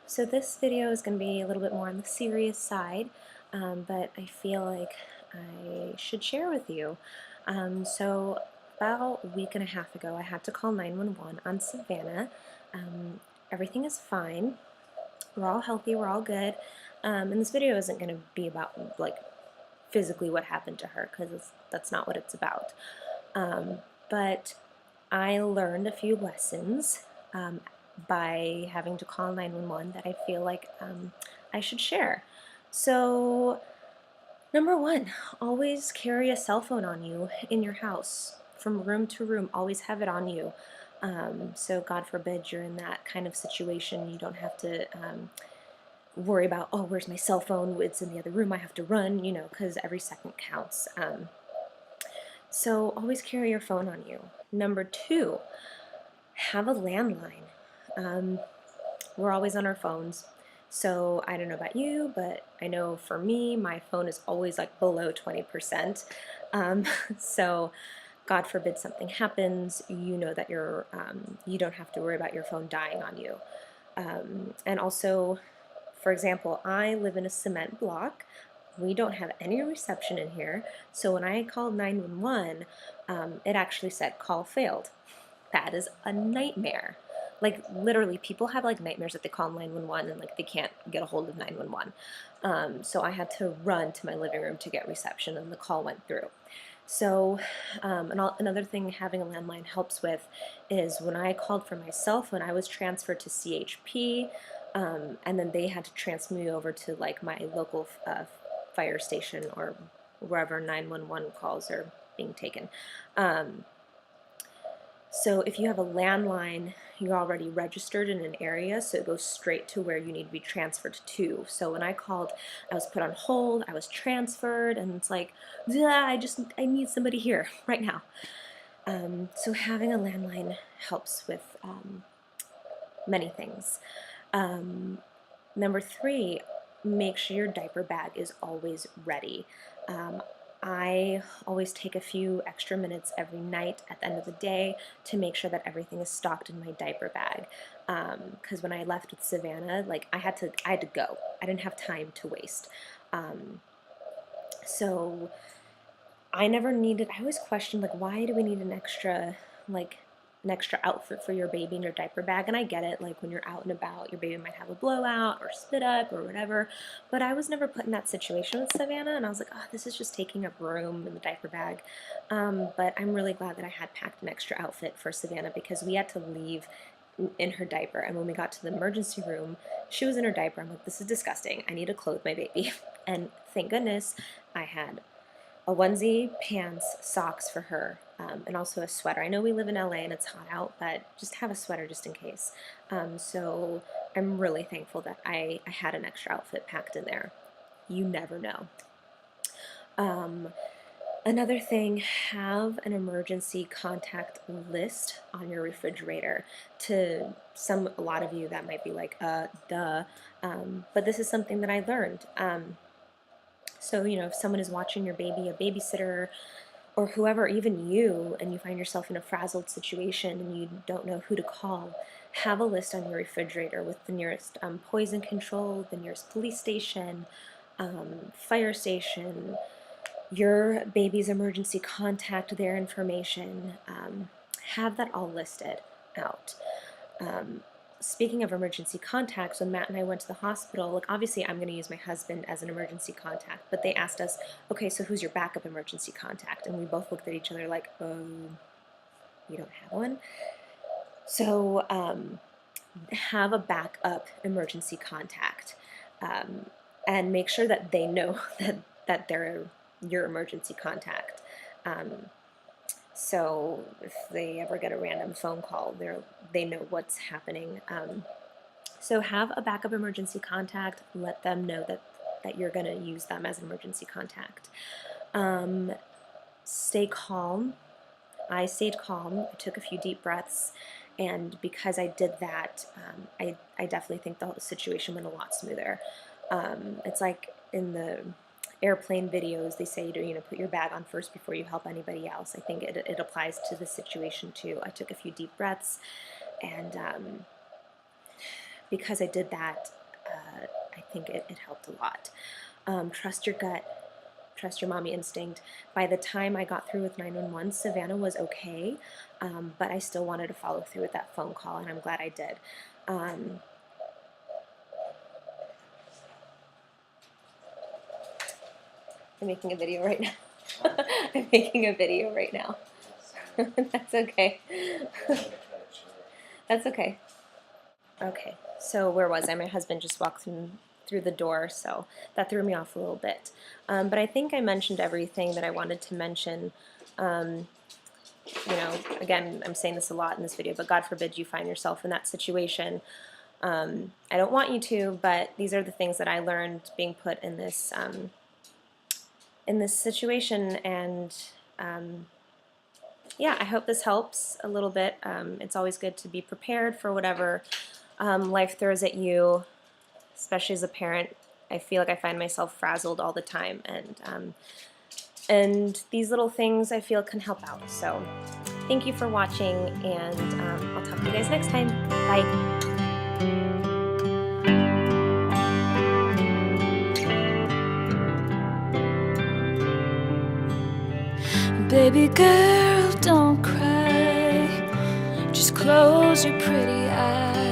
So this video is going to be a little bit more on the serious side, but I feel like I should share with you. So about a week and a half ago, I had to call 911 on Savannah. Um, Everything is fine. We're all healthy. We're all good. And this video isn't going to be about like physically what happened to her because that's not what it's about. But I learned a few lessons um, by having to call 911 that I feel like I should share. So, number one, always carry a cell phone on you in your house from room to room. Always have it on you. So, God forbid you're in that kind of situation. You don't have to worry about, oh, where's my cell phone? It's in the other room. I have to run, because every second counts. So always carry your phone on you. Number two, have a landline. Um, we're always on our phones. So I don't know about you, but I know for me, my phone is always like below 20%. Um, so God forbid something happens, you know that you don't have to worry about your phone dying on you. And also, for example, I live in a cement block. We don't have any reception in here. So when I called 911, it actually said call failed. That is a nightmare. Like literally, people have like nightmares that they call 911 and like they can't get a hold of 911. So I had to run to my living room to get reception, and the call went through. So another thing having a landline helps with is when I called for my cell phone, I was transferred to CHP, and then they had to transfer me over to like my local fire station or wherever 911 calls are being taken. So if you have a landline, you're already registered in an area, so it goes straight to where you need to be transferred to. So when I called, I was put on hold, I was transferred, and it's like, I need somebody here right now. So having a landline helps with many things. Number three, make sure your diaper bag is always ready. Um, I always take a few extra minutes every night at the end of the day to make sure that everything is stocked in my diaper bag. Because when I left with Savannah, like I had to go. I didn't have time to waste. Um, so I never needed. I always questioned like, why do we need like an extra outfit for your baby in your diaper bag? And I get it, like when you're out and about, your baby might have a blowout or spit up or whatever. But I was never put in that situation with Savannah, and I was like, oh, this is just taking up room in the diaper bag. But I'm really glad that I had packed an extra outfit for Savannah because we had to leave in her diaper, and when we got to the emergency room, she was in her diaper. I'm like, this is disgusting. I need to clothe my baby. And thank goodness I had a onesie, pants, socks for her, and also a sweater. I know we live in LA and it's hot out, but just have a sweater just in case. So I'm really thankful that I had an extra outfit packed in there. You never know. Um, Another thing, have an emergency contact list on your refrigerator. To a lot of you, that might be like, duh. But this is something that I learned. So, if someone is watching your baby, a babysitter, or whoever, even you, and you find yourself in a frazzled situation and you don't know who to call, have a list on your refrigerator with the nearest poison control, the nearest police station, fire station, your baby's emergency contact, their information. Have that all listed out. Um, Speaking of emergency contacts, when Matt and I went to the hospital, like obviously I'm going to use my husband as an emergency contact, but they asked us, okay, so who's your backup emergency contact? And we both looked at each other like, we don't have one. So have a backup emergency contact, um, and make sure that they know that they're your emergency contact. Um, so if they ever get a random phone call, they know what's happening. So have a backup emergency contact. Let them know that you're going to use them as an emergency contact. Stay calm. I stayed calm. I took a few deep breaths, and because I did that, I definitely think the whole situation went a lot smoother. It's like in the airplane videos, they say to put your bag on first before you help anybody else. I think it applies to the situation too. I took a few deep breaths, and because I did that, I think it helped a lot. Trust your gut, trust your mommy instinct. By the time I got through with 911, Savannah was okay, but I still wanted to follow through with that phone call, and I'm glad I did. Um, I'm making a video right now. I'm making a video right now. That's okay. That's okay. Okay, so where was I? My husband just walked through the door, so that threw me off a little bit. But I think I mentioned everything that I wanted to mention. You know, again, I'm saying this a lot in this video, but God forbid you find yourself in that situation. I don't want you to, but these are the things that I learned being put in this situation, and yeah, I hope this helps a little bit. It's always good to be prepared for whatever life throws at you, especially as a parent. I feel like I find myself frazzled all the time, and these little things I feel can help out. So thank you for watching, and I'll talk to you guys next time. Bye. Baby girl, don't cry. Just close your pretty eyes.